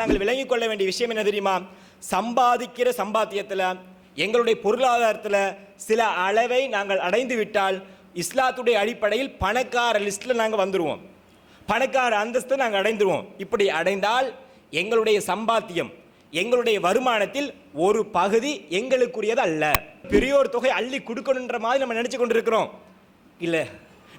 நாங்கள் விளங்கிக் கொள்ள வேண்டிய விஷயம் என்ன தெரியுமா? சம்பாதிக்கிற சம்பாத்தியத்தில் எங்களுடைய பொருளாதாரத்தில் சில அளவை நாங்கள் அடைந்து விட்டால் இஸ்லாத்துடைய அடிப்படையில் பணக்கார லிஸ்ட்டில் நாங்கள் வந்துடுவோம், பணக்கார அந்தஸ்தை நாங்கள் அடைந்துருவோம். இப்படி அடைந்தால் எங்களுடைய சம்பாத்தியம், எங்களுடைய வருமானத்தில் ஒரு பகுதி எங்களுக்குரியது அல்ல. பெரியோர் தொகை அள்ளி கொடுக்கணுன்ற மாதிரி நம்ம நினச்சி கொண்டிருக்கிறோம். இல்லை,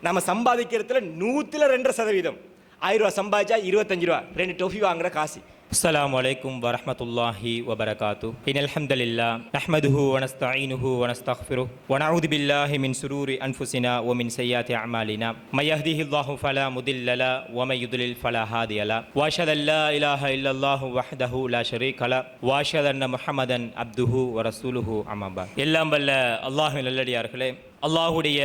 நம்ம சம்பாதிக்கிறதுல 102%. 1000 ரூபா சம்பாதிச்சா 25 ரூபா 2 டொஃபி வாங்குற காசு. அஸ்ஸலாமு அலைக்கும் வரஹ்மத்துல்லாஹி வபரகாத்துஹு. இன்னல் ஹம்தலில்லாஹ் நஹ்மதுஹு வ நஸ்தஈனுஹு வ நஸ்தக்ஃபிருஹு வ நஊது பில்லாஹி மின் ஷுரூரி அன்ஃபுஸினா வ மின் ஸய்யிஆத்தி அஅமாலினா. மை யஹ்திஹில்லாஹு ஃபலா முதில்ல லஹு வ மை யுத்லில் ஃபலா ஹாதிய லஹு. வ அஷ்ஹது அல்லா இலாஹா இல்லல்லாஹு வஹ்தஹு லா ஷரீக லஹு வ அஷ்ஹது அன்ன முஹம்மதன் அப்துஹு வ ரசூலுஹு அம்மா பஅத். எல்லாம் வல்ல அல்லாஹ்வின் நல்லடியார்களே, அல்லாஹ்வுடைய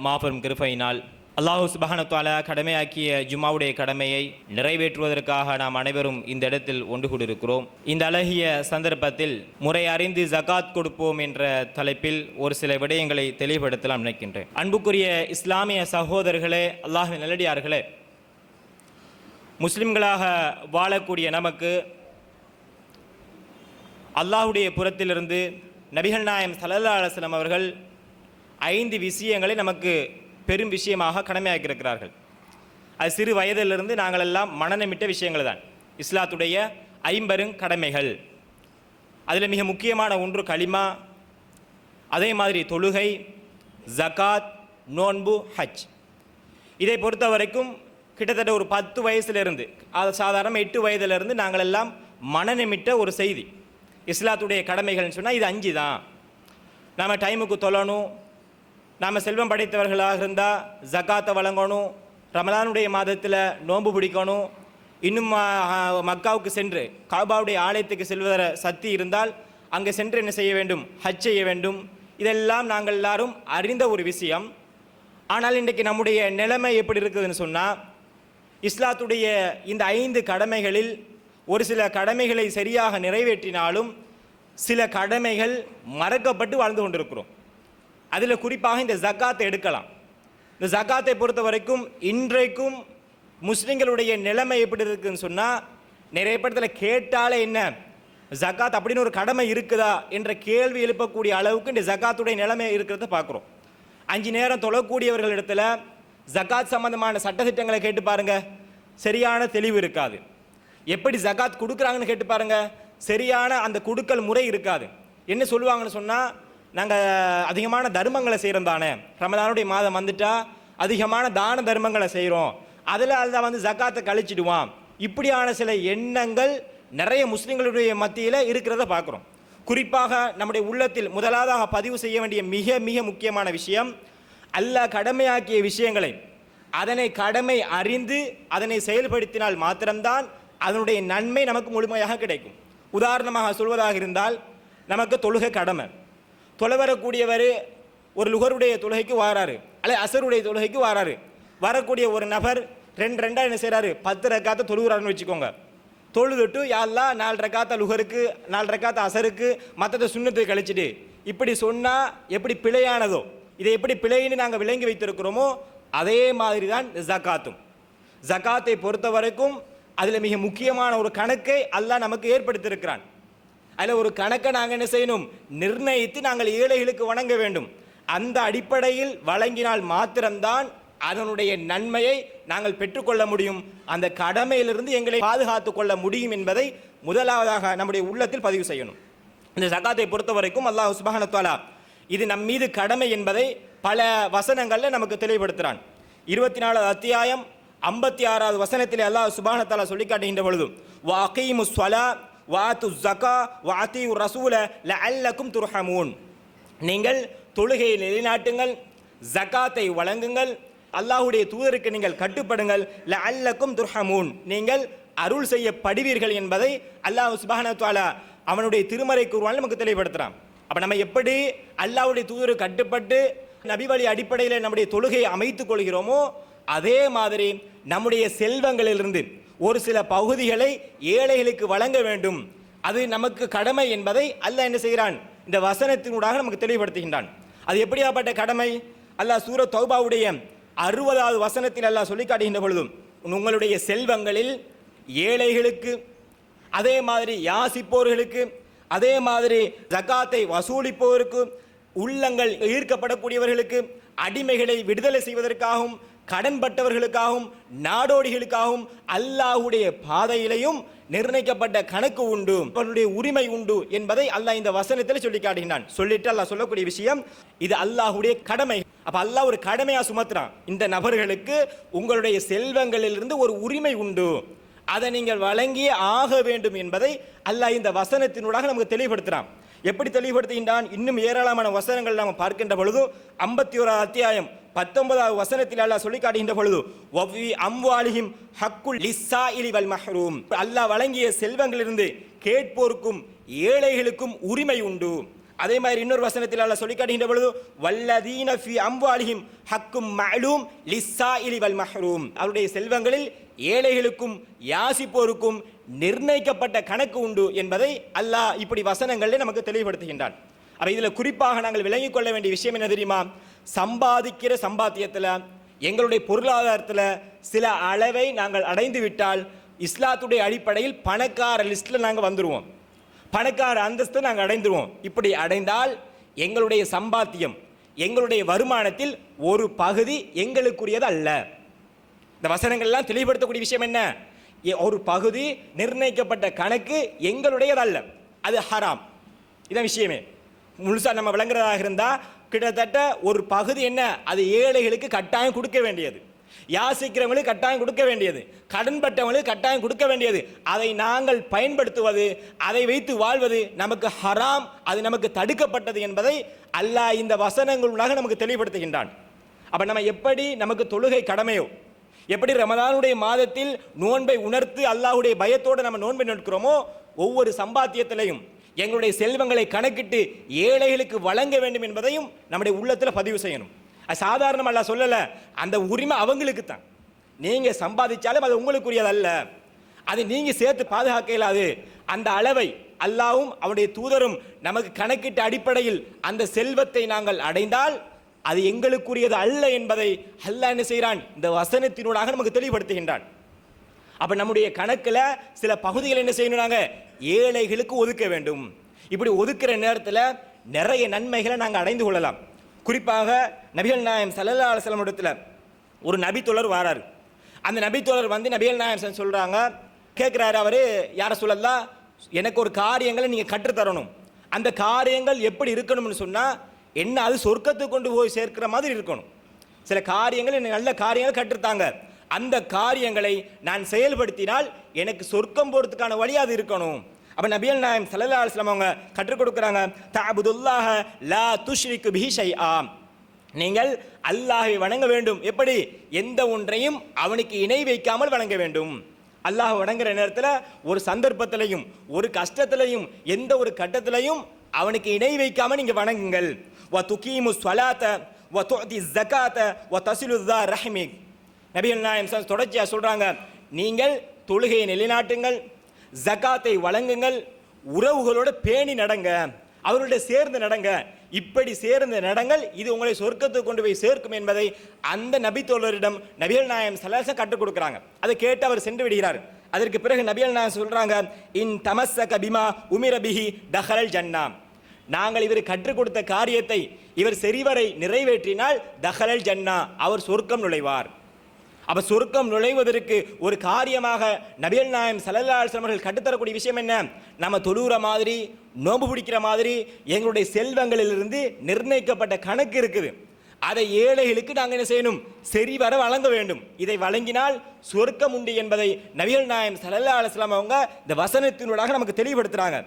மாபெரும் கிருபையினால் அல்லாஹு சுப்ஹானஹு வ தஆலா கடமையாக்கிய ஜும்மாவுடைய கடமையை நிறைவேற்றுவதற்காக நாம் அனைவரும் இந்த இடத்தில் ஒன்று கூடியிருக்கிறோம். இந்த அழகிய சந்தர்ப்பத்தில் முறை அறிந்து ஜகாத் கொடுப்போம் என்ற தலைப்பில் ஒரு சில விடயங்களை தெளிவுபடுத்தலாம் நினைக்கின்றேன். அன்புக்குரிய இஸ்லாமிய சகோதரர்களே, அல்லாஹ்வின் நல்லடியார்களே, முஸ்லிம்களாக வாழக்கூடிய நமக்கு அல்லாஹுடைய புறத்திலிருந்து நபிகள் நாயகம் ஸல்லல்லாஹு அலைஹி வஸல்லம் அவர்கள் 5 விஷயங்களை நமக்கு பெரும் விஷயமாக கடமையாக்கியிருக்கிறார்கள். அது சிறு வயதிலிருந்து நாங்கள் எல்லாம் மனநமிட்ட விஷயங்கள் தான். இஸ்லாத்துடைய 50 கடமைகள். அதில் மிக முக்கியமான ஒன்று கலிமா, அதே மாதிரி தொழுகை, ஜகாத், நோன்பு, ஹஜ். இதை பொறுத்த வரைக்கும் கிட்டத்தட்ட ஒரு 10 வயசுலேருந்து, அது சாதாரண 8 வயதிலிருந்து நாங்கள் எல்லாம் மனநமிட்ட ஒரு செய்தி. இஸ்லாத்துடைய கடமைகள்னு சொன்னால் இது 5 தான். நாம் டைமுக்கு தொழணும், நாம் செல்வம் படைத்தவர்களாக இருந்தால் ஜகாத்தை வழங்கணும், ரமலானுடைய மாதத்தில் நோன்பு பிடிக்கணும், இன்னும் மக்காவுக்கு சென்று காபாவுடைய ஆலயத்துக்கு செல்வத சக்தி இருந்தால் அங்கே சென்று என்ன செய்ய வேண்டும்? ஹஜ் செய்ய வேண்டும். இதெல்லாம் நாங்கள் எல்லாரும் அறிந்த ஒரு விஷயம். ஆனால் இன்றைக்கு நம்முடைய நிலைமை எப்படி இருக்குதுன்னு சொன்னால், இஸ்லாத்துடைய இந்த 5 கடமைகளில் ஒரு சில கடமைகளை சரியாக நிறைவேற்றினாலும் சில கடமைகள் மறக்கப்பட்டு வாழ்ந்து கொண்டிருக்கிறோம். அதில் குறிப்பாக இந்த ஜகாத்தை எடுக்கலாம். இந்த ஜகாத்தை பொறுத்த வரைக்கும் இன்றைக்கும் முஸ்லிம்களுடைய நிலைமை எப்படி இருக்குதுன்னு சொன்னால், நிறைய படத்தில் கேட்டாலே என்ன ஜகாத் அப்படின்னு ஒரு கடமை இருக்குதா என்ற கேள்வி எழுப்பக்கூடிய அளவுக்கு இந்த ஜகாத்துடைய நிலைமை இருக்கிறத பார்க்குறோம். 5 நேரம் தொழக்கூடியவர்கள் இடத்துல ஜகாத் சம்பந்தமான சட்டத்திட்டங்களை கேட்டு பாருங்க, சரியான தெளிவு இருக்காது. எப்படி ஜகாத் கொடுக்குறாங்கன்னு கேட்டு பாருங்க, சரியான அந்த கொடுக்கல் முறை இருக்காது. என்ன சொல்லுவாங்கன்னு சொன்னால், நாங்கள் அதிகமான தர்மங்களை செய்கிறோம் தானே, ரமலானுடைய மாதம் வந்துட்டால் அதிகமான தான தர்மங்களை செய்கிறோம், அதில் வந்து ஜகாத்தை கழிச்சிடுவான். இப்படியான சில எண்ணங்கள் நிறைய முஸ்லிம்களுடைய மத்தியில் இருக்கிறத பார்க்குறோம். குறிப்பாக நம்முடைய உள்ளத்தில் முதலாவதாக பதிவு செய்ய வேண்டிய மிக மிக முக்கியமான விஷயம், அல்லாஹ் கடமையாக்கிய விஷயங்களை அதனை கடமை அறிந்து அதனை செயல்படுத்தினால் மாத்திரம்தான் அதனுடைய நன்மை நமக்கு முழுமையாக கிடைக்கும். உதாரணமாக சொல்வதாக இருந்தால், நமக்கு தொழுகை கடமை. தொலை வரக்கூடியவர் ஒரு லுகருடைய தொழுகைக்கு வாராரு, அல்லது அசருடைய தொழுகைக்கு வாராரு. வரக்கூடிய ஒரு நபர் 2 என்ன செய்கிறாரு? 10 ரக்காத்தை தொழுகிறாருன்னு வச்சுக்கோங்க. தொழுதுட்டு யாரெல்லாம் 4 ரக்காத்த லுகருக்கு 4 ரக்காத்த அசருக்கு மற்றதை சுண்ணத்தை கழிச்சிட்டு இப்படி சொன்னால் எப்படி பிழையானதோ, இதை எப்படி பிழைன்னு நாங்கள் விளங்கி வைத்திருக்கிறோமோ அதே மாதிரி தான் ஜகாத்தும். ஜகாத்தை பொறுத்த வரைக்கும் அதில் மிக முக்கியமான ஒரு கணக்கை அல்லாஹ் நமக்கு ஏற்படுத்தியிருக்கிறான். அதில் ஒரு கணக்கை நாங்கள் என்ன செய்யணும்? நிர்ணயித்து நாங்கள் ஏழைகளுக்கு வழங்க வேண்டும். அந்த அடிப்படையில் வழங்கினால் மாத்திரம்தான் அதனுடைய நன்மையை நாங்கள் பெற்றுக்கொள்ள முடியும், அந்த கடமையிலிருந்து எங்களை பாதுகாத்து கொள்ள முடியும் என்பதை முதலாவதாக நம்முடைய உள்ளத்தில் பதிவு செய்யணும். இந்த ஜகாத்தை பொறுத்த வரைக்கும் அல்லாஹ் சுப்ஹானஹு வ தஆலா இது நம் மீது கடமை என்பதை பல வசனங்களில் நமக்கு தெளிவுபடுத்துகிறான். 24வது அத்தியாயம் 56வது வசனத்தில் அல்லாஹ் சுப்ஹானஹு வ தஆலா சொல்லி காட்டுகின்ற பொழுது, வ அகீமுஸ் ஸலா வாத்து ஜக்கா வாத்தி ரசூல லஅல்லக்கும் துர்ஹமூன், நீங்கள் தொழுகையை நிலைநாட்டுங்கள், ஜக்காத்தை வழங்குங்கள், அல்லாஹுடைய தூதருக்கு நீங்கள் கட்டுப்படுங்கள், லஅல்லக்கும் துர்ஹமூன், நீங்கள் அருள் செய்யப்படுவீர்கள் என்பதை அல்லாஹ் சுப்ஹானஹு வ தஆலா அவனுடைய திருமறை குர்ஆனில் நமக்கு தெளிவுபடுத்துகிறான். அப்போ நம்ம எப்படி அல்லாஹுடைய தூதருக்கு கட்டுப்பட்டு நபி வழி அடிப்படையில் நம்முடைய தொழுகையை அமைத்துக் கொள்கிறோமோ அதே மாதிரி நம்முடைய செல்வங்களிலிருந்து ஒரு சில பகுதிகளை ஏழைகளுக்கு வழங்க வேண்டும், அது நமக்கு கடமை என்பதை அல்லாஹ் என்ன செய்கிறான்? இந்த வசனத்தினூடாக நமக்கு தெளிவுபடுத்துகின்றான். அது எப்படியாப்பட்ட கடமை? அல்லாஹ் சூரத் தௌபாவுடைய 60வது வசனத்தில் அல்லாஹ் சொல்லி காட்டுகின்ற பொழுதும், உங்களுடைய செல்வங்களில் ஏழைகளுக்கு அதே மாதிரி யாசிப்போர்களுக்கு, அதே மாதிரி ஜகாத்தை வசூலிப்போருக்கு, உள்ளங்கள் ஈர்க்கப்படக்கூடியவர்களுக்கு, அடிமைகளை விடுதலை செய்வதற்காகவும், கடன்பட்டவர்களுக்காகவும், நாடோடிகளுக்காகவும் அல்லாஹ்வுடைய பாதையிலையும் நிர்ணயிக்கப்பட்ட கணக்கு உண்டு, அவருடைய உரிமை உண்டு என்பதை அல்லாஹ் இந்த வசனத்தில் சொல்லி காட்டுகிறான். சொல்லிட்டு அல்லாஹ் சொல்லக்கூடிய விஷயம், இது அல்லாஹ்வுடைய கடமை. அப்ப அல்லாஹ் ஒரு கடமையா சுமத்துறான். இந்த நபர்களுக்கு உங்களுடைய செல்வங்களிலிருந்து ஒரு உரிமை உண்டு, அதை நீங்கள் வழங்கியே ஆக வேண்டும் என்பதை அல்லாஹ் இந்த வசனத்தினூடாக நமக்கு தெளிவுபடுத்துறான். எப்படி தெளிவுபடுத்துகின்றான்? இன்னும் ஏராளமான வசனங்கள் நாம் பார்க்கின்ற பொழுது 51 அத்தியாயம் 19வது வசனத்தில் அல்லாஹ் சொல்லி காட்டுகின்ற பொழுது, வஃபி அம்வாலிஹிம் ஹக்குல் லிஸ்ஸாயிலி வல் மஹ்ரூம், அல்லாஹ் வழங்கிய செல்வங்களிலிருந்து கேட்போருக்கும் ஏழைகளுக்கும் உரிமை உண்டு. அதே மாதிரி இன்னொரு வசனத்தில் அல்லாஹ் சொல்லி காட்டுகின்ற பொழுது, வல்லதீன ஃபி அம்வாலிஹிம் ஹக்கும் மஅலூம் லிஸ்ஸாயிலி வல் மஹ்ரூம், அவருடைய செல்வங்களில் ஏழைகளுக்கும் யாசிப்போருக்கும் நிர்ணயிக்கப்பட்ட கணக்கு உண்டு என்பதை அல்லாஹ் இப்படி வசனங்களில் நமக்கு தெளிவுபடுத்துகின்றான். அப்ப இதில் குறிப்பாக நாங்கள் விளங்கிக் கொள்ள வேண்டிய விஷயம் என்ன தெரியுமா? சம்பாதிக்கிற சம்பாத்தியத்தில், எங்களுடைய பொருளாதாரத்தில் சில அளவை நாங்கள் அடைந்து விட்டால் இஸ்லாத்துடைய அடிப்படையில் பணக்கார லிஸ்ட்டில் நாங்கள் வந்துடுவோம், பணக்கார அந்தஸ்து நாங்கள் அடைந்துருவோம். இப்படி அடைந்தால் எங்களுடைய சம்பாத்தியம், எங்களுடைய வருமானத்தில் ஒரு பகுதி எங்களுக்குரியது அல்ல. இந்த வசனங்கள்லாம் தெளிவுபடுத்தக்கூடிய விஷயம் என்ன? ஒரு பகுதி நிர்ணயிக்கப்பட்ட கணக்கு எங்களுடையது அல்ல, அது ஹராம். இதான் விஷயமே. முழுசா நம்ம விளங்குறதாக இருந்தால் கிட்டத்தட்ட ஒரு பகுதி என்ன, அது ஏழைகளுக்கு கட்டாயம் கொடுக்க வேண்டியது, யாசிக்கிறவங்களுக்கு கட்டாயம் கொடுக்க வேண்டியது, கடன்பட்டவங்களுக்கு கட்டாயம் கொடுக்க வேண்டியது. அதை நாங்கள் பயன்படுத்துவது, அதை வைத்து வாழ்வது நமக்கு ஹராம், அது நமக்கு தடுக்கப்பட்டது என்பதை அல்லாஹ் இந்த வசனங்களாக நமக்கு தெளிவுபடுத்துகின்றான். அப்ப நம்ம எப்படி நமக்கு தொழுகை கடமையோ, எப்படி ரமதானுடைய மாதத்தில் நோன்பை உணர்த்து அல்லாஹ்வுடைய பயத்தோடு நம்ம நோன்பை நோக்கிறோமோ, ஒவ்வொரு சம்பாத்தியத்திலையும் எங்களுடைய செல்வங்களை கணக்கிட்டு ஏழைகளுக்கு வழங்க வேண்டும் என்பதையும் நம்முடைய உள்ளத்தில் பதிவு செய்யணும். அது சாதாரணமாக அல்லாஹ் சொல்லலை, அந்த உரிமை அவங்களுக்கு தான். நீங்கள் சம்பாதிச்சாலும் அது உங்களுக்குரியது அல்ல, அது நீங்கள் சேர்த்து பாதுகாக்க இயலாது. அந்த அளவை அல்லாஹ்வும் அவருடைய தூதரும் நமக்கு கணக்கிட்ட அடிப்படையில் அந்த செல்வத்தை நாங்கள் அடைந்தால் அது எங்களுக்குரியது அல்ல என்பதை அல்லாஹ் என்ன செய்கிறான்? இந்த வசனத்தினூடாக நமக்கு தெளிவுபடுத்துகின்றான். அப்ப நம்முடைய கணக்கில் சில பகுதிகள் என்ன செய்யணும்? நாங்கள் ஏழைகளுக்கு ஒதுக்க வேண்டும். இப்படி ஒதுக்குற நேரத்தில் நிறைய நன்மைகளை நாங்கள் அடைந்து கொள்ளலாம். குறிப்பாக நபிகள் நாயகம் ஸல்லல்லாஹு அலைஹி வஸல்லம் இடத்துல ஒரு நபித்தோழர் வாராரு. அந்த நபித்தோழர் வந்து நபிகள் நாயகம் சொல்றாங்க, கேட்குறாரு, அவர் யார சொல்லலாம், எனக்கு ஒரு காரியங்களை நீங்கள் கற்றுத்தரணும். அந்த காரியங்கள் எப்படி இருக்கணும்னு சொன்னால் என்ன, அது சொர்க்கத்துக்கு கொண்டு போய் சேர்க்கிற மாதிரி இருக்கணும். சில காரியங்கள் எனக்கு நல்ல காரியங்கள் கற்றுத்தாங்க, அந்த காரியங்களை நான் செயல்படுத்தினால் எனக்கு சொர்க்கம் போகிறதுக்கான வழி அது இருக்கணும். அப்போ நபிகள் நாயகம் ஸல்லல்லாஹு அலைஹி வஸல்லம் அவங்க கற்றுக் கொடுக்குறாங்க, தஅபுதுல்லாஹ லா துஷ்ரிகு பிஹி ஷைஆ, நீங்கள் அல்லாஹ்வை வணங்க வேண்டும். எப்படி? எந்த ஒன்றையும் அவனுக்கு இணை வைக்காமல் வணங்க வேண்டும். அல்லாஹ் வணங்குற நேரத்தில் ஒரு சந்தர்ப்பத்திலையும் ஒரு கஷ்டத்திலையும் எந்த ஒரு கட்டத்திலையும் அவனுக்கு இணை வைக்காமல் நீங்கள் வணங்குங்கள். வ துகீமு ஸலாத வ துஅதி ஸகாத வ தஸிலு ஸா ரஹ்மிக், நபிகள் நாயகம் தொடர்ச்சியாக சொல்கிறாங்க, நீங்கள் தொழுகையை நிலைநாட்டுங்கள், ஜகாத்தை வழங்குங்கள், உறவுகளோட பேணி நடங்க, அவர்களோட சேர்ந்து நடங்க, இப்படி சேர்ந்து நடங்கள், இது உங்களை சொர்க்கத்துக்கு கொண்டு போய் சேர்க்கும் என்பதை அந்த நபித்தோழரிடம் நபிகள் நாயகம் ஸல்லல்லாஹு அலைஹி வஸல்லம் கற்றுக் கொடுக்குறாங்க. அதை கேட்டு அவர் சென்று விடுகிறார். அதற்கு பிறகு நபிகள் நாயகம் சொல்றாங்க, இன் தமஸ்ஸக பிமா உமிர பிஹி தஹலல் ஜன்னா, நாங்கள் இவர் கற்றுக் கொடுத்த காரியத்தை இவர் சரிவரை நிறைவேற்றினால் தஹலல் ஜன்னா, அவர் சொர்க்கம் நுழைவார். அப்ப சொர்க்கம் நுழைவதற்கு ஒரு காரியமாக நபிகள் நாயகம் ஸல்லல்லாஹு அலைஹி வஸல்லம் அவர்கள் கற்றுத்தரக்கூடிய விஷயம் என்ன? நம்ம தொழுகிற மாதிரி, நோன்பு பிடிக்கிற மாதிரி எங்களுடைய செல்வங்களிலிருந்து நிர்ணயிக்கப்பட்ட கணக்கு இருக்குது, அதை ஏழைகளுக்கு நாங்கள் என்ன செய்யணும்? சரிவர வழங்க வேண்டும். இதை வழங்கினால் சொர்க்கம் உண்டு என்பதை நபிகள் நாயகம் ஸல்லல்லாஹு அலைஹி வஸல்லம் அவங்க இந்த வசனத்தினூடாக நமக்கு தெளிவுபடுத்துறாங்க.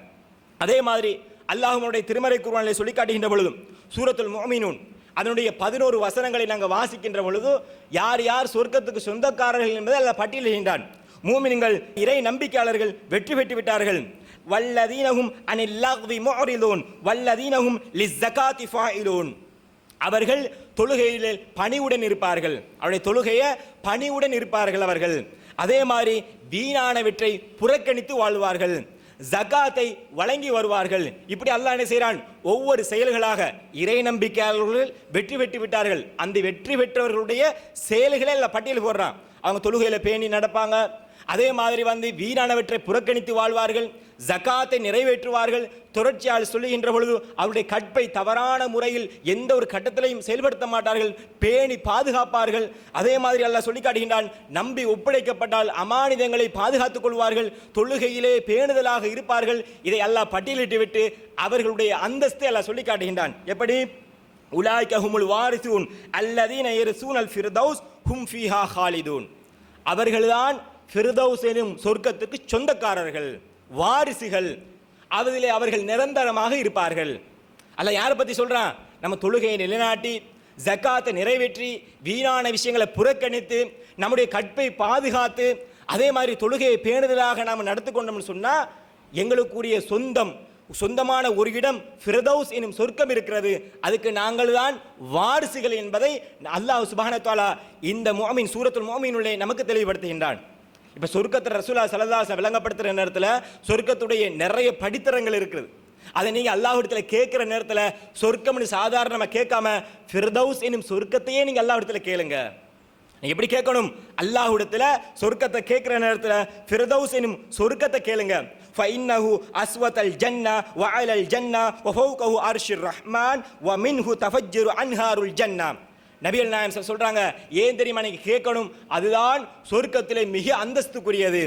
அதே மாதிரி அல்லாஹ்வுடைய திருமறை குர்ஆனிலே சொல்லி காட்டுகின்ற பொழுதும் சூரத்துல் முஃமினூன் அதனுடைய 11 வசனங்களை நாங்கள் வாசிக்கின்ற பொழுது யார் யார் சொர்க்கத்துக்கு சொந்தக்காரர்கள் என்பதை அல்ல பட்டியலிடுகின்றான். மூமின்கள், இறை நம்பிக்கையாளர்கள் வெற்றி பெற்று விட்டார்கள். வல்லதீனஹும் அனில் லக்வி முஅரிதூன் வல்லதீனஹும் லிஸ்ஸகாத்தி ஃபாயிலூன், அவர்கள் தொழுகையில் பணிவுடன் இருப்பார்கள், அவருடைய தொழுகையை பணிவுடன் இருப்பார்கள் அவர்கள். அதே மாதிரி வீணானவற்றை புறக்கணித்து வாழ்வார்கள், ஜகாத்தை வழங்கி வருவார்கள். இப்படி அல்லாஹ் என்ன செய்கிறான்? ஒவ்வொரு செயல்களாக இறை நம்பிக்கையாளர்கள் வெற்றி பெற்று விட்டார்கள், அந்த வெற்றி பெற்றவர்களுடைய செயல்களை எல்லாம் பட்டியல் போடுறான். அவங்க தொழுகையில் பேணி நடப்பாங்க, அதே மாதிரி வீணானவற்றை புறக்கணித்து வாழ்வார்கள், ஜகாத்தை நிறைவேற்றுவார்கள். தொடர்ச்சியால் சொல்லுகின்ற பொழுது அவருடைய கற்பை தவறான முறையில் எந்த ஒரு கட்டத்திலையும் செயல்படுத்த மாட்டார்கள், பேணி பாதுகாப்பார்கள். அதே மாதிரி அல்லாஹ் சொல்லி காட்டுகின்றான், நம்பி ஒப்படைக்கப்பட்டால் அமானிதங்களை பாதுகாத்துக் கொள்வார்கள், தொழுகையிலே பேணுதலாக இருப்பார்கள். இதை அல்லாஹ் பட்டியலிட்டு விட்டு அவர்களுடைய அந்தஸ்தை அல்லாஹ் சொல்லி காட்டுகின்றான். எப்படி? உலாய்க ஹுமுல் வாரிசூன் அல்லதீன யர்சூனல் ஃபிர்தௌஸ் ஹும் ஃபீஹா ஹாலிதூன். அவர்கள்தான் ஃபிர்தௌஸ் எனும் சொர்க்கத்துக்கு சொந்தக்காரர்கள், வாரிசுகள். அதிலே அவர்கள் நிரந்தரமாக இருப்பார்கள். அல்ல யாரை பற்றி சொல்றான்? நம்ம தொழுகையை நிலைநாட்டி ஜக்காத்தை நிறைவேற்றி வீணான விஷயங்களை புறக்கணித்து நம்முடைய கற்பை பாதுகாத்து அதே மாதிரி தொழுகையை பேணுதலாக நாம் நடத்தி கொண்டோம்னு சொன்னால் எங்களுக்குரிய சொந்தமான ஒரு இடம் ஃபிர்தௌஸ் எனும் சொர்க்கம் இருக்கிறது. அதுக்கு நாங்கள் தான் வாரிசுகள் என்பதை அல்லாஹ் சுப்ஹானஹு வ தஆலா இந்த முஃமின் சூரத்துல் முஃமினுள்ளே நமக்கு தெளிவுபடுத்துகின்றான். இப்போ சொர்க்கத்தை ரசூலுல்லாஹி ஸல்லல்லாஹு அலைஹி வஸல்லம் விளங்கப்படுத்துகிற நேரத்தில் சொர்க்கத்துடைய நிறைய படித்தரங்கள் இருக்குது. அதை நீங்கள் அல்லாஹ்விடத்தில் கேட்குற நேரத்தில் சொர்க்கம்னு சாதாரணமாக கேட்காம ஃபிர்தௌஸ் எனும் சொர்க்கத்தையே நீங்கள் அல்லாஹ்விடத்தில் கேளுங்க. நீங்கள் எப்படி கேட்கணும்? அல்லாஹ்விடத்தில் சொர்க்கத்தை கேட்குற நேரத்தில் ஃபிர்தௌஸ் எனும் சொர்க்கத்தை கேளுங்க. فإنه أسوة الجنة وعلى الجنة وفوقه عرش الرحمن ومنه تفجر أنهار الجنة. நபிகள் நாயகம் சொல்றாங்க, ஏன் தெரியுமா நீங்க கேட்கணும்? அதுதான் சொர்க்கத்திலே மிக அந்தஸ்துக்குரியது,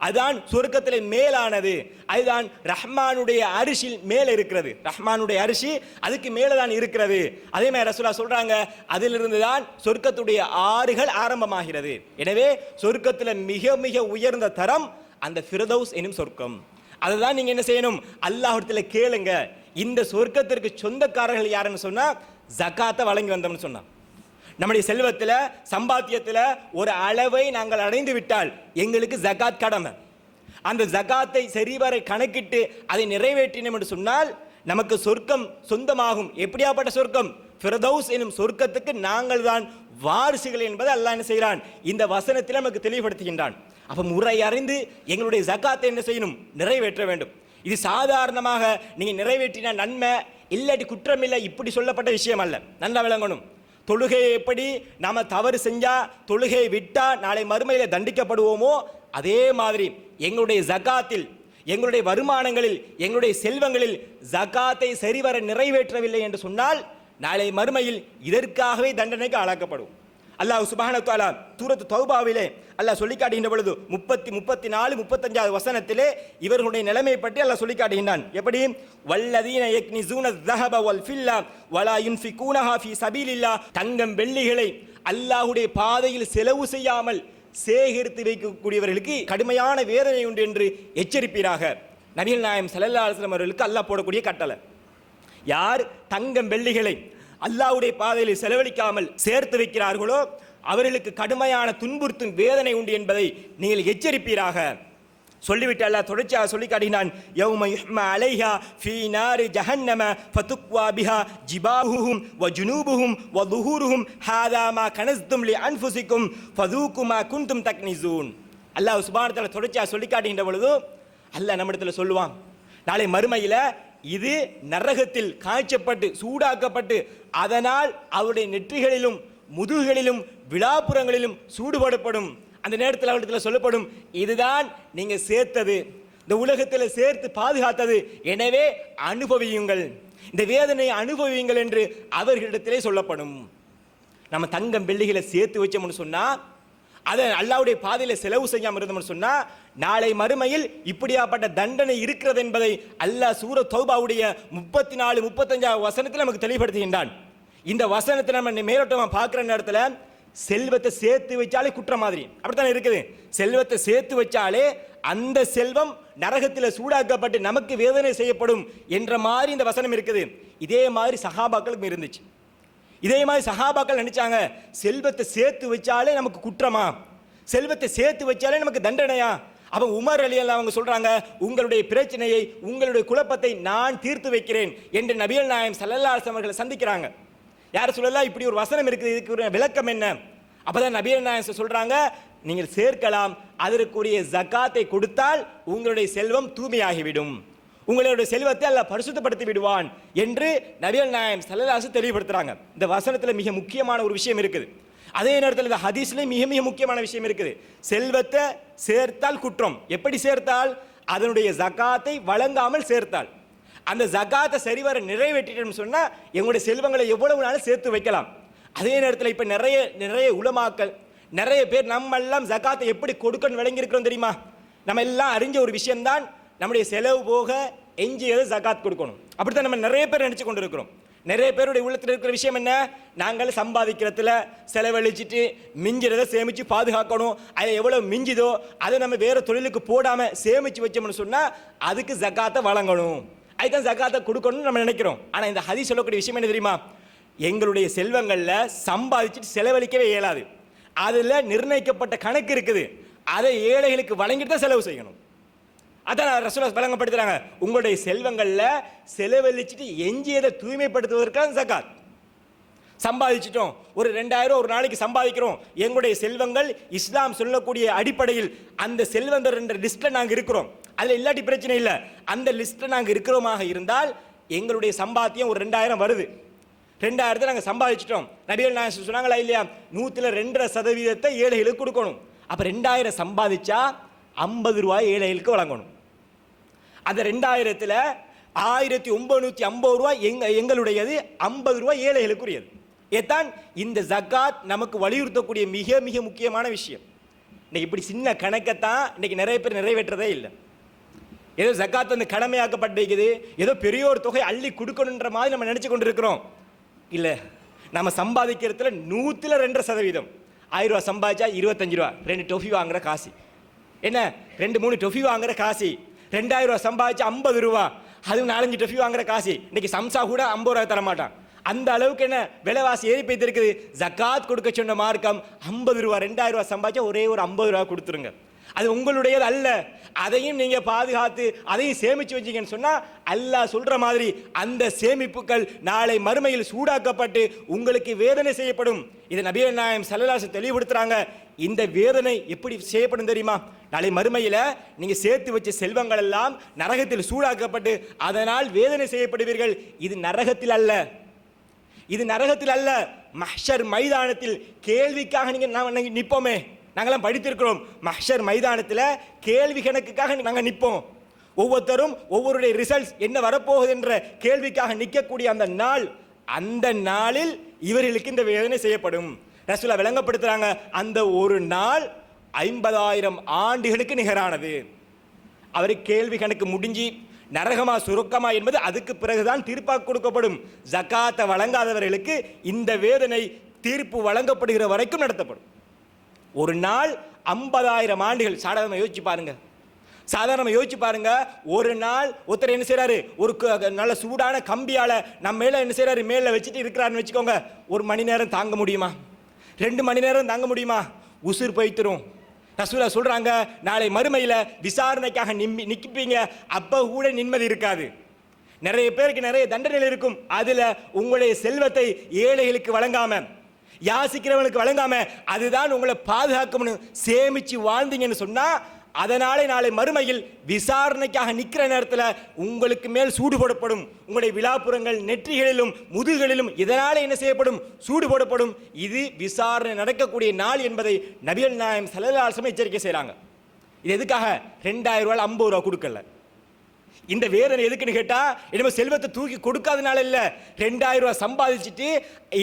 அதுதான் சொர்க்கத்திலே மேலானது, அதுதான் ரஹ்மானுடைய அரிசில் மேல இருக்கிறது. ரஹ்மானுடைய அரிசி அதுக்கு மேல தான் இருக்கிறது. அதே மாதிரி ரசூலுல்லாஹ் சொல்றாங்க, அதிலிருந்து தான் சொர்க்கத்துடைய ஆறுகள் ஆரம்பமாகிறது. எனவே சொர்க்கத்தில் மிக மிக உயர்ந்த தரம் அந்த ஃபிர்தௌஸ் எனும் சொர்க்கம். அதுதான் நீங்க என்ன செய்யணும்? அல்லாஹ்விடத்தில் கேளுங்க. இந்த சொர்க்கத்திற்கு சொந்தக்காரர்கள் யாருன்னு சொன்னா ஜகாத்தை வழங்கி வந்தோம்னு சொன்னா, நம்முடைய செல்வத்தில் சம்பாத்தியத்தில் ஒரு அளவை நாங்கள் அடைந்து விட்டால் எங்களுக்கு ஜகாத் கடமை. அந்த ஜகாத்தை சரிவரை கணக்கிட்டு அதை நிறைவேற்றினோம் என்று சொன்னால் நமக்கு சொர்க்கம் சொந்தமாகும். எப்படியாப்பட்ட சொர்க்கம்? ஃபிர்தௌஸ் எனும் சொர்க்கத்துக்கு நாங்கள் தான் வாரிசுகள் என்பதை அல்லாஹ் என்ன செய்கிறான்? இந்த வசனத்தில் நமக்கு தெளிவுபடுத்துகின்றான். அப்போ முறை அறிந்து எங்களுடைய ஜகாத்தை என்ன செய்யணும்? நிறைவேற்ற வேண்டும். இது சாதாரணமாக நீங்கள் நிறைவேற்றினா நன்மை இல்லாட்டி குற்றம் இல்லை, இப்படி சொல்லப்பட்ட விஷயம் அல்ல. நல்லா விளங்கணும். தொழுகையை எப்படி நாம் தவறு செஞ்சால் தொழுகையை விட்டால் நாளை மறுமையில் தண்டிக்கப்படுவோமோ அதே மாதிரி எங்களுடைய ஜகாத்தில், எங்களுடைய வருமானங்களில், எங்களுடைய செல்வங்களில் ஜகாத்தை சரிவர நிறைவேற்றவில்லை என்று சொன்னால் நாளை மறுமையில் இதற்காகவே தண்டனைக்கு ஆளாக்கப்படும். அல்லாஹ் சுப்ஹானஹு வ தஆலா சூரத்து தௌபாவிலே அல்லாஹ் சொல்லி காட்டுகின்ற பொழுது 30, 34, 35 வசனத்திலே இவர்களுடைய நிலைமை பற்றி அல்லாஹ் சொல்லி காட்டுகின்றான். எப்படி? வல்லதீன யக்னிஸூன ذஹப வல் ஃபில்லா வலா யுன்ஃபிகூனஹா ஃபீ சபீலில்லாஹ். தங்கம் வெள்ளிகளை அல்லாஹ்வுடைய பாதையில் செலவு செய்யாமல் சேகரித்து வைக்கக்கூடியவர்களுக்கு கடுமையான வேதனை உண்டு என்று எச்சரிப்பீராக. நபிகள் நாயகம் ஸல்லல்லாஹு அலைஹி வஸல்லம் அவர்களுக்கு அல்லாஹ் போடக்கூடிய கட்டளை. யார் தங்கம் வெள்ளிகளை அல்லாஹ்வுடைய பாதையில் செலவழிக்காமல் சேர்த்து வைக்கிறார்களோ அவர்களுக்கு கடுமையான துன்புறுத்தும் வேதனை உண்டு என்பதை நீங்கள் எச்சரிப்பீராக. சொல்லிவிட்டு அல்லாஹ் தொடர்ச்சியாக சொல்லி காட்டினான், யௌம யுஹ்மா அலைஹா ஃபீ நாரி ஜஹன்னம ஃபதுக்வா பிஹா ஜிபாஹுஹும் வ ஜுனூபுஹும் வ ظுஹூருஹும் ஹாதா மா கனஸ்தும் லி அன்ஃபுசிக்கும் ஃபதூகு மா குன்தும் தக்னிஸூன். அல்லாஹ் சுப்ஹானஹு வ தஆலா தொடர்ச்சியாக சொல்லி காட்டுகின்ற பொழுது அல்லாஹ் நம்மிடத்தில் சொல்லுவான், நாளை மறுமையில் இது நரகத்தில் காய்ச்சப்பட்டு சூடாக்கப்பட்டு அதனால் அவருடைய நெற்றிகளிலும் முதுகுகளிலும் விழாப்புறங்களிலும் சூடுபடப்படும். அந்த நேரத்தில் அவர்களிடத்தில் சொல்லப்படும், இதுதான் நீங்க சேர்த்தது, இந்த உலகத்தில் சேர்த்து பாதுகாத்தது, எனவே அனுபவியுங்கள், இந்த வேதனையை அனுபவியுங்கள் என்று அவர்களிடத்திலே சொல்லப்படும். நம்ம தங்கம் வெள்ளிகளை சேர்த்து வச்சோம்னு சொன்னா, அதை அல்லாஹ்வுடைய பாதையில் செலவு செய்யாமல் இருந்தோம்னு சொன்னா நாளை மறுமையில் இப்படியாப்பட்ட தண்டனை இருக்கிறது என்பதை அல்லாஹ் சூரத் தௌபாவுடைய 34, 35 வசனத்தில் நமக்கு தெளிவுபடுத்துகின்றான். இந்த வசனத்தை நம்ம மேலோட்டமாக பார்க்குற நேரத்தில் செல்வத்தை சேர்த்து வச்சாலே குற்றம் மாதிரி அப்படித்தானே இருக்குது. செல்வத்தை சேர்த்து வச்சாலே அந்த செல்வம் நரகத்தில் சூடாக்கப்பட்டு நமக்கு வேதனை செய்யப்படும் என்ற மாதிரி இந்த வசனம் இருக்குது. இதே மாதிரி சஹாபாக்களுக்கும் இருந்துச்சு. இதே மாதிரி சஹாபாக்கள் நினைச்சாங்க, செல்வத்தை சேர்த்து வச்சாலே நமக்கு குற்றமா, செல்வத்தை சேர்த்து வச்சாலே நமக்கு தண்டனையா? அப்ப உமர் ரலியல்லாஹு அவங்க சொல்றாங்க, உங்களுடைய பிரச்சனையை, உங்களுடைய குழப்பத்தை நான் தீர்த்து வைக்கிறேன் என்று நபிகள் நாயகம் ஸல்லல்லாஹு அலைஹி வஸல்லம் அவர்களை சந்திக்கிறாங்க. யார் சொல்லலாம், இப்படி ஒரு வசனம் இருக்குது, இதுக்கு ஒரு விளக்கம் என்ன? அப்பதான் நபிகள் நாயகம் சொல்றாங்க, நீங்கள் சேர்க்கலாம், அதற்குரிய ஜகாத்தை கொடுத்தால் உங்களுடைய செல்வம் தூய்மையாகிவிடும், உங்களுடைய செல்வத்தை அல்லாஹ் பரிசுத்தப்படுத்தி விடுவான் என்று நபிகள் நாயகம் ஸல்லல்லாஹு அலைஹி வஸல்லம் தெளிவுபடுத்துறாங்க. இந்த வசனத்தில் மிக முக்கியமான ஒரு விஷயம் இருக்குது. அதே நேரத்தில் இந்த ஹதீஸ்லேயும் மிக மிக முக்கியமான விஷயம் இருக்குது. செல்வத்தை சேர்த்தால் குற்றம். எப்படி சேர்த்தால்? அதனுடைய ஜகாத்தை வழங்காமல் சேர்த்தால். அந்த ஜகாத்தை சரிவர நிறைவேற்றிட்டோம்னு சொன்னால் எங்களுடைய செல்வங்களை எவ்வளவு நாளும் சேர்த்து வைக்கலாம். அதே நேரத்தில் இப்போ நிறைய உலமாக்கள், நிறைய பேர் நம்ம எல்லாம் ஜகாத்தை எப்படி கொடுக்கணும்னு விளங்கியிருக்கிறோம் தெரியுமா? நம்ம எல்லாம் அறிஞ்ச ஒரு விஷயம்தான், நம்முடைய செலவு போக எஞ்சியதை ஜகாத் கொடுக்கணும். அப்படித்தான் நம்ம நிறைய பேர் நினச்சி கொண்டு இருக்கிறோம். நிறைய பேருடைய உள்ளத்தில் இருக்கிற விஷயம் என்ன? நாங்கள் சம்பாதிக்கிறதுல செலவழிச்சிட்டு மிஞ்சிறதை சேமித்து பாதுகாக்கணும். அதில் எவ்வளோ மிஞ்சுதோ அதை நம்ம வேறு தொழிலுக்கு போடாமல் சேமித்து வச்சோம்னு சொன்னால் அதுக்கு ஜகாத்தை வழங்கணும், அதுதான் ஜகாத்தை கொடுக்கணும்னு நம்ம நினைக்கிறோம். ஆனால் இந்த ஹதீஸ் சொல்லக்கூடிய விஷயம் என்ன தெரியுமா? எங்களுடைய செல்வங்களில் சம்பாதிச்சுட்டு செலவழிக்கவே இயலாது. அதில் நிர்ணயிக்கப்பட்ட கணக்கு இருக்குது, அதை ஏழைகளுக்கு வழங்கிட்டு தான் செலவு செய்யணும். அதான் ரசூலுல்லாஹ் வழங்கப்படுத்துறாங்க, உங்களுடைய செல்வங்களில் செலவழிச்சிட்டு எஞ்சியதை தூய்மைப்படுத்துவதற்கான ஜகாத். சம்பாதிச்சிட்டோம், ஒரு 2000 ஒரு நாளைக்கு சம்பாதிக்கிறோம், எங்களுடைய செல்வங்கள் இஸ்லாம் சொல்லக்கூடிய அடிப்படையில் அந்த செல்வந்தர் என்ற லிஸ்ட்டில் நாங்கள் இருக்கிறோம், அதில் இல்லாட்டி பிரச்சனை இல்லை. அந்த லிஸ்ட்டில் நாங்கள் இருக்கிறோமாக இருந்தால் எங்களுடைய சம்பாத்தியம் ஒரு 2000 வருது. 2000 நாங்கள் சம்பாதிச்சிட்டோம். நபிகள் நாயகம் சொன்னாங்களா இல்லையா? 102% ஏழைகளுக்கு கொடுக்கணும். அப்போ 2000 சம்பாதிச்சா 50 ரூபாய் ஏழைகளுக்கு வழங்கணும். அந்த 2000ல் 1950 ரூபாய் எங்களுடையது, 50 ரூபாய் ஏழைகளுக்குரியது. ஏதான் இந்த ஜகாத் நமக்கு வலியுறுத்தக்கூடிய மிக மிக முக்கியமான விஷயம். இன்னைக்கு இப்படி சின்ன கணக்கைத்தான் இன்னைக்கு நிறைய பேர் நிறைவேற்றதே இல்லை. ஏதோ ஜகாத் வந்து கடமையாக்கப்பட்டிருக்குது, ஏதோ பெரிய ஒரு தொகை அள்ளி கொடுக்கணுன்ற மாதிரி நம்ம நினச்சி கொண்டு இருக்கிறோம். இல்லை, நம்ம சம்பாதிக்கிறதுல 102%. 1000 ரூபா சம்பாதிச்சா 25 ரூபா 2 டொஃபி வாங்குற காசு, என்ன 2-3 டொஃபி வாங்குற காசு. 2000 ரூபா சம்பாதிச்சா 50 ரூபா, அதுவும் 4-5 டொஃபி வாங்குற காசு. இன்னைக்கு சம்சா கூட 50 ரூபாய் தரமாட்டான். அந்த அளவுக்கு என்ன விலைவாசி ஏறி போய்த்திருக்குது. ஜகாத் கொடுக்க சொன்ன மார்க்கம் 50 ரூபா. 2000 ரூபா சம்பாதிச்சா ஒரே ஒரு 50 ரூபா கொடுத்துருங்க. அது உங்களுடையது அல்ல, அதையும் நீங்க பாதுகாத்து அதையும் சேமிச்சு வச்சீங்கன்னு சொன்னா அல்லாஹ் சொல்ற மாதிரி அந்த சேமிப்புகள் நாளை மறுமையில் சூடாக்கப்பட்டு உங்களுக்கு வேதனை செய்யப்படும். இதை நபிகள் நாயகம் ஸல்லல்லாஹு அலைஹி வஸல்லம் தெளிவுபடுத்துறாங்க. இந்த வேதனை எப்படி செய்யப்படும் தெரியுமா? நாளை மறுமையில் நீங்க சேர்த்து வச்ச செல்வங்கள் எல்லாம் நரகத்தில் சூடாக்கப்பட்டு அதனால் வேதனை செய்யப்படுவீர்கள். இது நரகத்தில் அல்ல, இது நரகத்தில் அல்ல, மஹ்ஷர் மைதானத்தில் கேள்விக்காக நீங்க நிற்போமே. நாங்களாம் படித்திருக்கிறோம், மஹ்ஷர் மைதானத்தில் கேள்வி கணக்குக்காக நாங்கள் நிற்போம். ஒவ்வொருத்தரும் ஒவ்வொருடைய ரிசல்ட்ஸ் என்ன வரப்போகுது என்ற கேள்விக்காக நிற்கக்கூடிய அந்த நாள், அந்த நாளில் இவர்களுக்கு இந்த வேதனை செய்யப்படும். ரசூலுல்லாஹ் விளங்கப்படுத்துறாங்க, அந்த ஒரு நாள் 50,000 ஆண்டுகளுக்கு நிகரானது. அவருக்கு கேள்வி கணக்கு முடிஞ்சு நரகமா சுருக்கமா என்பது அதுக்கு பிறகுதான் தீர்ப்பாக கொடுக்கப்படும். ஜகாத்தை வழங்காதவர்களுக்கு இந்த வேதனை தீர்ப்பு வழங்கப்படுகிற வரைக்கும் நடத்தப்படும். ஒரு நாள் 50,000 ஆண்டுகள். சாதாரணமாக யோசிச்சு பாருங்க, சாதாரணமாக யோசிச்சு பாருங்க. ஒரு நாள் ஒருத்தர் என்ன செய்யறாரு, ஒரு நல்ல சூடான கம்பியால நம்ம மேல என்ன செய்யறாரு, மேல வச்சுட்டு இருக்கிறாருன்னு வச்சுக்கோங்க. 1 மணி நேரம் தாங்க முடியுமா? 2 மணி நேரம் தாங்க முடியுமா? உசுர் போய்த்திரும். ரசூலுல்லாஹ் சொல்றாங்க, நாளை மறுமையில் விசாரணைக்காக நிற்பீங்க, அப்போ கூட நிம்மதி இருக்காது. நிறைய பேருக்கு நிறைய தண்டனைகள் இருக்கும். அதுல உங்களுடைய செல்வத்தை ஏழைகளுக்கு வழங்காம, யாசிக்கிறவனுக்கு வழங்காம, அதுதான் உங்களை பாதுகாக்கணும் சேமிச்சு வாழ்ந்தீங்கன்னு சொன்னா, அதனாலே நாளை மறுமையில் விசாரணைக்காக நிற்கிற நேரத்தில் உங்களுக்கு மேல் சூடு போடப்படும். உங்களுடைய விழாப்புறங்கள் நெற்றிகளிலும் முதுகுகளிலும் இதனால என்ன செய்யப்படும், சூடு போடப்படும். இது விசாரணை நடக்கக்கூடிய நாள் என்பதை நபிகள் நாயகம் ஸல்லல்லாஹு அலைஹி வஸல்லம் எச்சரிக்கை செய்கிறாங்க. இது எதுக்காக? 2000 ரூபாய் 50 ரூபா கொடுக்கல. இந்த வேதனை எதுக்குன்னு கேட்டா, என்னமோ செல்வத்தை தூக்கி கொடுக்காதனால இல்ல, 2000 ரூபாய் சம்பாதிச்சுட்டு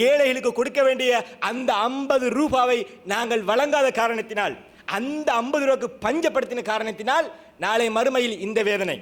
ஏழைகளுக்கு கொடுக்க வேண்டிய அந்த 50 ரூபாவை நாங்கள் வழங்காத காரணத்தினால், அந்த 50 ரூபாய்க்கு பஞ்சப்படுத்தின காரணத்தினால் நாளை மறுமையில் இந்த வேதனை.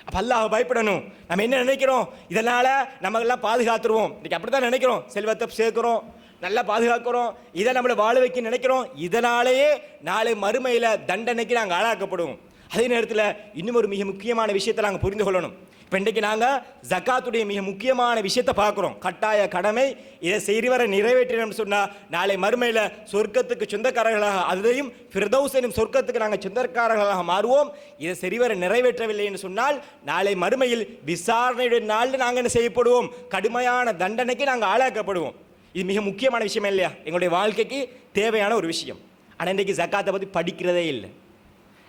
அப்ப அல்லாஹ் பயப்படணும். நம்ம என்ன நினைக்கிறோம், இதனால நம்ம எல்லாம் பாதுகாத்துருவோம். இன்னைக்கு அப்படித்தான் நினைக்கிறோம், செல்வத்தை சேர்க்கிறோம், நல்லா பாதுகாக்கிறோம், இதை நம்மளை வாழ வைக்க நினைக்கிறோம். இதனாலேயே நாளை மறுமையில் தண்டனைக்கு நாங்கள் ஆளாக்கப்படுவோம். அதே நேரத்தில் இன்னும் ஒரு மிக முக்கியமான விஷயத்தை நாங்கள் புரிந்து கொள்ளணும். இப்போ இன்றைக்கு நாங்கள் ஜகாத்துடைய மிக முக்கியமான விஷயத்தை பார்க்குறோம். கட்டாய கடமை, இதை செய்வரை நிறைவேற்றினோம்னு சொன்னால் நாளை மறுமையில் சொர்க்கத்துக்கு சொந்தக்காரர்களாக, அதையும் ஃபிர்தௌஸ் எனும் சொர்க்கத்துக்கு நாங்கள் சொந்தக்காரர்களாக மாறுவோம். இதை சரிவர நிறைவேற்றவில்லை என்று சொன்னால் நாளை மறுமையில் விசாரணையுடைய நாளில் நாங்கள் என்ன செய்யப்படுவோம், கடுமையான தண்டனைக்கு நாங்கள் ஆளாக்கப்படுவோம். இது மிக முக்கியமான விஷயம் இல்லையா? எங்களுடைய வாழ்க்கைக்கு தேவையான ஒரு விஷயம். ஆனால் இன்றைக்கு ஜகாத்தை பற்றி படிக்கிறதே இல்லை.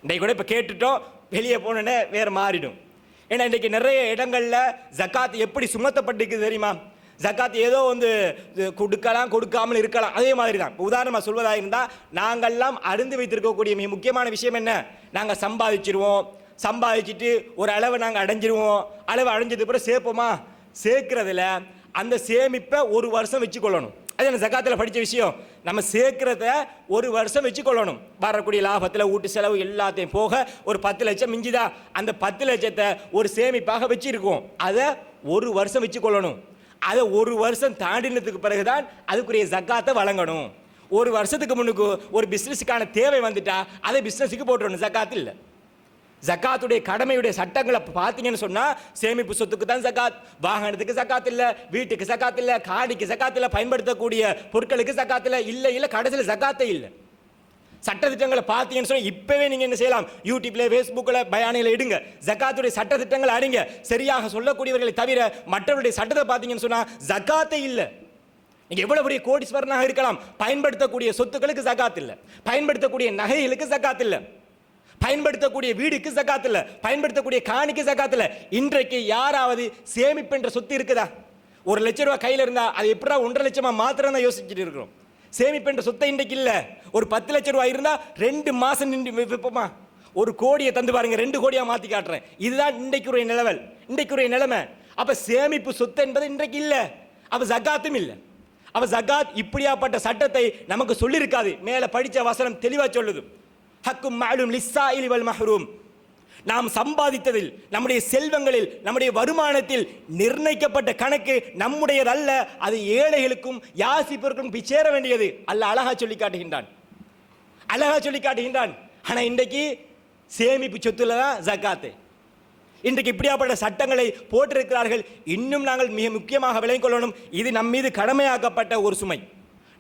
இன்றைக்கு கூட இப்போ கேட்டுட்டோம், வெளியே போனோன்னே வேறு மாறிடும். ஏன்னா இன்றைக்கு நிறைய இடங்களில் ஜகாத் எப்படி சுமத்தப்பட்டிருக்குது தெரியுமா? ஜக்காத் ஏதோ வந்து கொடுக்கலாம் கொடுக்காமல் இருக்கலாம், அதே மாதிரி தான். உதாரணமாக சொல்வதாக இருந்தால், நாங்கள்லாம் அறிந்து வைத்திருக்கக்கூடிய மிக முக்கியமான விஷயம் என்ன, நாங்கள் சம்பாதிச்சிருவோம், சம்பாதிச்சுட்டு ஒரு அளவை நாங்கள் அடைஞ்சிருவோம், அளவு அடைஞ்சது பிறகு சேர்ப்போமா, சேர்க்கிறதுல அந்த சேமிப்பை ஒரு வருஷம் வச்சுக்கொள்ளணும். அது என்ன ஜக்காத்தில் படித்த விஷயம், நம்ம சேர்க்கிறத ஒரு வருஷம் வச்சுக்கொள்ளணும். வரக்கூடிய லாபத்தில் வீட்டு செலவு எல்லாத்தையும் போக ஒரு 10 லட்சம் மிஞ்சுதா, அந்த 10 லட்சத்தை ஒரு சேமிப்பாக வச்சிருக்கோம், அதை ஒரு வருஷம் வச்சுக்கொள்ளணும். அதை ஒரு வருஷம் தாண்டினதுக்கு பிறகுதான் அதுக்குரிய ஜக்காத்தை வழங்கணும். ஒரு வருஷத்துக்கு முன்னுக்கு ஒரு பிஸ்னஸுக்கான தேவை வந்துட்டா அதை பிஸ்னஸுக்கு போட்டுடணும், ஜக்காத்து இல்லை. ஜக்காத்துடைய கடமையுடைய சட்டங்களை பார்த்தீங்கன்னு சொன்னால், சேமிப்பு சொத்துக்கு தான் ஜக்காத், வாகனத்துக்கு ஜக்காத் இல்லை, வீட்டுக்கு ஜக்காத் இல்லை, காணிக்கு ஜக்காத் இல்லை, பயன்படுத்தக்கூடிய பொருட்களுக்கு ஜக்காத் இல்லை, இல்லை கடைசியில் ஜக்காத்தே இல்லை. சட்டத்திட்டங்களை பார்த்தீங்கன்னு சொன்னால் இப்போவே நீங்கள் என்ன செய்யலாம், யூடியூப்ல ஃபேஸ்புக்கில் பயானில் இடுங்க, ஜக்காத்துடைய சட்டத்திட்டங்கள் அறிங்க. சரியாக சொல்லக்கூடியவர்களை தவிர மற்றவருடைய சட்டத்தை பார்த்தீங்கன்னு சொன்னால் ஜக்காத்தே இல்லை. நீங்கள் எவ்வளோ பெரிய கோடீஸ்வரனாக இருக்கலாம், பயன்படுத்தக்கூடிய சொத்துக்களுக்கு ஜக்காத் இல்லை, பயன்படுத்தக்கூடிய நகைகளுக்கு ஜக்காத் இல்லை, பயன்படுத்தக்கூடிய வீடுக்கு ஜக்காத் இல்லை, பயன்படுத்தக்கூடிய காணிக்கு ஜக்காத் இல்லை. இன்றைக்கு யாராவது சேமிப்பு என்ற சொத்து இருக்குதா? 1 லட்சம் ரூபாய் கையில் இருந்தால் அது எப்படா 1.5 லட்சமா மாத்திரம் தான் யோசிச்சுட்டு இருக்கிறோம். சேமிப்பு என்ற சொத்தை இன்றைக்கு இல்லை. ஒரு 10 லட்சம் ரூபாய் இருந்தால் 2 மாதம் நின்று வைப்போமா? 1 கோடியை தந்து பாருங்க, 2 கோடியாக மாற்றி காட்டுறேன். இதுதான் இன்றைக்குரிய நிலவல், இன்றைக்குரிய நிலைமை. அப்போ சேமிப்பு சொத்து என்பது இன்றைக்கு இல்லை, அப்போ ஜக்காத்தும் இல்லை. அப்போ ஜக்காத் இப்படியாப்பட்ட சட்டத்தை நமக்கு சொல்லியிருக்காது. மேலே படித்த வசனம் தெளிவாக சொல்லுது, ஹக்கும் மஅலூம் லிஸ்ஸாயிலி வல் மஹ்ரூம். நாம் சம்பாதித்ததில், நம்முடைய செல்வங்களில், நம்முடைய வருமானத்தில் நிர்ணயிக்கப்பட்ட கணக்கு நம்முடையதல்ல, அது ஏழைகளுக்கும் யாசிப்பவர்களுக்கும் போய் சேர வேண்டியது. அல்லாஹ் அழகா சொல்லி காட்டுகின்றான், அழகா சொல்லி காட்டுகின்றான். ஆனால் இன்றைக்கு சேமிப்பு சொத்துல தான் ஜக்காத்து. இன்றைக்கு இப்படியாப்பட்ட சட்டங்களை போட்டிருக்கிறார்கள். இன்னும் நாங்கள் மிக முக்கியமாக விளங்கிக் கொள்ளணும், இது நம் மீது கடமையாக்கப்பட்ட ஒரு சுமை,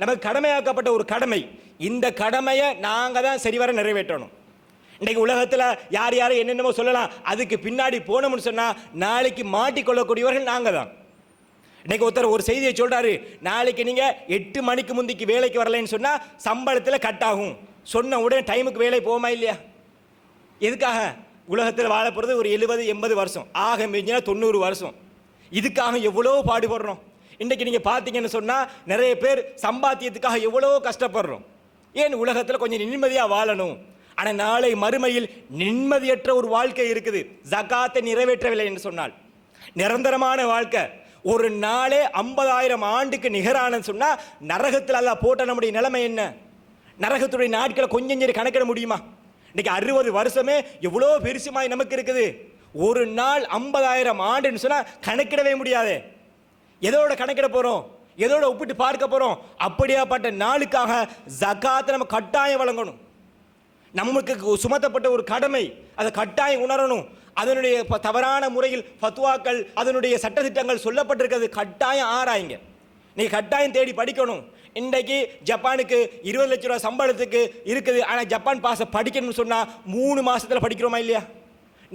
நமக்கு கடமையாக்கப்பட்ட ஒரு கடமை. இந்த கடமையை நாங்கள் தான் சரிவர நிறைவேற்றணும். இன்றைக்கு உலகத்தில் யார் யாரும் என்னென்னமோ சொல்லலாம், அதுக்கு பின்னாடி போனோம்னு சொன்னால் நாளைக்கு மாட்டிக்கொள்ளக்கூடியவர்கள் நாங்கள் தான். இன்றைக்கு ஒருத்தர் ஒரு செய்தியை சொல்கிறாரு, நாளைக்கு நீங்கள் 8 மணிக்கு முந்திக்கு வேலைக்கு வரலைன்னு சொன்னால் சம்பளத்தில் கட் ஆகும். சொன்ன உடனே டைமுக்கு வேலை போகுமா இல்லையா? எதுக்காக? உலகத்தில் வாழ போகிறது ஒரு 70-80 வருஷம், ஆக மிஞ்சினா 90 வருஷம். இதுக்காக எவ்வளோ பாடுபடுறோம். இன்றைக்கு நீங்கள் பார்த்தீங்கன்னு சொன்னால் நிறைய பேர் சம்பாத்தியத்துக்காக எவ்வளோ கஷ்டப்படுறோம். ஏன்? உலகத்தில் கொஞ்சம் நிம்மதியாக வாழணும். ஆனால் நாளை மறுமையில் நிம்மதியற்ற ஒரு வாழ்க்கை இருக்குது. ஜகாத்தை நிறைவேற்றவில்லை என்று சொன்னால் நிரந்தரமான வாழ்க்கை, ஒரு நாளே 50,000 ஆண்டுக்கு நிகரானு சொன்னால் நரகத்தில் அல்லாஹ் போட்ட நம்முடைய நிலைமை என்ன? நரகத்துடைய நாட்களை கொஞ்சம் சரி கணக்கிட முடியுமா? இன்னைக்கு 60 வருஷமே எவ்வளோ பெருசுமாய் நமக்கு இருக்குது. ஒரு நாள் 50,000 ஆண்டுன்னு சொன்னால் கணக்கிடவே முடியாது. எதோட கணக்கிட போகிறோம்? எதோட ஒப்பிட்டு பார்க்க போகிறோம்? அப்படியாப்பட்ட நாளுக்காக ஜகாத்தை நம்ம கட்டாயம் வழங்கணும். நமக்கு சுமத்தப்பட்ட ஒரு கடமை, அதை கட்டாயம் உணரணும். அதனுடைய தவறான முறையில் ஃபத்வாக்கள், அதனுடைய சட்டத்திட்டங்கள் சொல்லப்பட்டிருக்கிறது, கட்டாயம் ஆராயுங்க. நீங்கள் கட்டாயம் தேடி படிக்கணும். இன்றைக்கு ஜப்பானுக்கு 20 லட்ச ரூபா சம்பளத்துக்கு இருக்குது. ஆனால் ஜப்பான் பாஸை படிக்கணும்னு சொன்னால் 3 மாதத்தில் படிக்கிறோமா இல்லையா?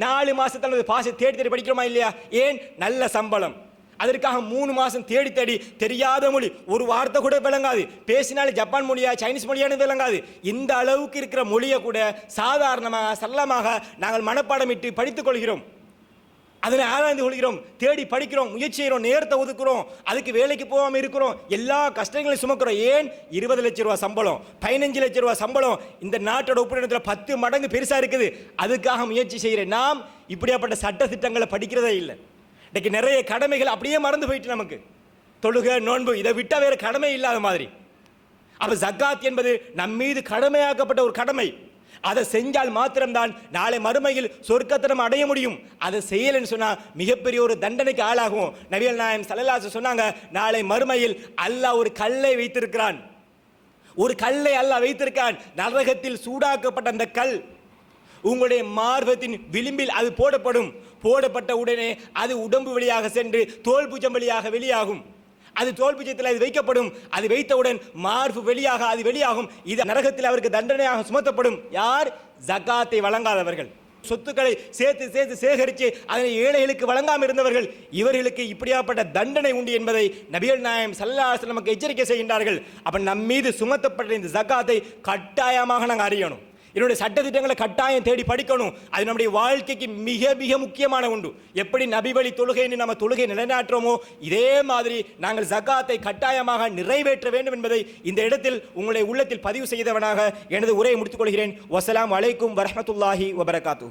4 மாதத்தில் பாஸை தேடி தேடி படிக்கிறோமா இல்லையா? ஏன்? நல்ல சம்பளம். அதற்காக 3 மாதம் தேடி தேடி தெரியாத மொழி, ஒரு வார்த்தை கூட விளங்காது, பேசினாலும் ஜப்பான் மொழியா சைனீஸ் மொழியானு விளங்காது. இந்த அளவுக்கு இருக்கிற மொழியை கூட சாதாரணமாக சரளமாக நாங்கள் மனப்பாடமிட்டு படித்துக் கொள்கிறோம். அதில் ஆராய்ந்து கொள்கிறோம், தேடி படிக்கிறோம், முயற்சி செய்கிறோம், நேரத்தை ஒதுக்குறோம், அதுக்கு வேலைக்கு போகாமல் இருக்கிறோம், எல்லா கஷ்டங்களையும் சுமக்கிறோம். ஏன்? 20 லட்ச ரூபா சம்பளம், 15 லட்ச ரூபா சம்பளம் இந்த நாட்டோட ஒப்பிடத்தில் 10 மடங்கு பெருசாக இருக்குது. அதுக்காக முயற்சி செய்கிறேன். நாம் இப்படியாப்பட்ட சட்ட திட்டங்களை படிக்கிறதே இல்லை. இன்றைக்கு நிறைய கடமைகள் அப்படியே மறந்து போயிட்டு, நமக்கு தொழுகை நோன்பு இதை விட்டால் வேறு கடமை இல்லாத மாதிரி. அப்போ ஜக்காத் என்பது நம் மீது கடமையாக்கப்பட்ட ஒரு கடமை. அதை செஞ்சால் மாத்திரம்தான் நாளை மறுமையில் சொர்க்கத்தை நம்ம அடைய முடியும். அதை செய்யலைன்னு சொன்னால் மிகப்பெரிய ஒரு தண்டனைக்கு ஆளாகும். நபிகள் நாயகம் ஸல்லல்லாஹு அலைஹி வஸல்லம் சொன்னாங்க, நாளை மறுமையில் அல்லாஹ் ஒரு கல்லை வைத்திருக்கிறான், ஒரு கல்லை அல்லாஹ் வைத்திருக்கான். நரகத்தில் சூடாக்கப்பட்ட அந்த கல் உங்களுடைய மார்பத்தின் விளிம்பில் அது போடப்படும். போடப்பட்ட உடனே அது உடம்பு வழியாக சென்று தோல் பூஜம் வழியாக வெளியாகும். அது தோல் பூஜ்யத்தில் அது வைக்கப்படும். அது வைத்தவுடன் மார்பு வெளியாக அது வெளியாகும். இது நரகத்தில் அவருக்கு தண்டனையாக சுமத்தப்படும். யார்? ஜகாத்தை வழங்காதவர்கள், சொத்துக்களை சேர்த்து சேர்த்து சேகரித்து அதனை ஏழைகளுக்கு வழங்காமல் இருந்தவர்கள். இவர்களுக்கு இப்படியாப்பட்ட தண்டனை உண்டு என்பதை நபிகள் நாயகம் ஸல்லல்லாஹு அலைஹி வஸல்லம் நமக்கு எச்சரிக்கை செய்கின்றார்கள். அப்போ நம் மீது சுமத்தப்பட்ட இந்த ஜகாத்தை கட்டாயமாக நாங்கள் அறியணும். என்னுடைய சட்டத்திட்டங்களை கட்டாயம் தேடி படிக்கணும். அது நம்முடைய வாழ்க்கைக்கு மிக மிக முக்கியமான ஒன்று. எப்படி நபி வழி தொழுகைன்னு நம்ம தொழுகை நிலைநாட்டுறோமோ இதே மாதிரி நாங்கள் ஜகாத்தை கட்டாயமாக நிறைவேற்ற வேண்டும் என்பதை இந்த இடத்தில் உங்களுடைய உள்ளத்தில் பதிவு செய்தவனாக எனது உரையை முடித்துக் கொள்கிறேன். வஸ்ஸலாமு அலைக்கும் வரஹ்மத்துல்லாஹி வபரகாத்துஹு.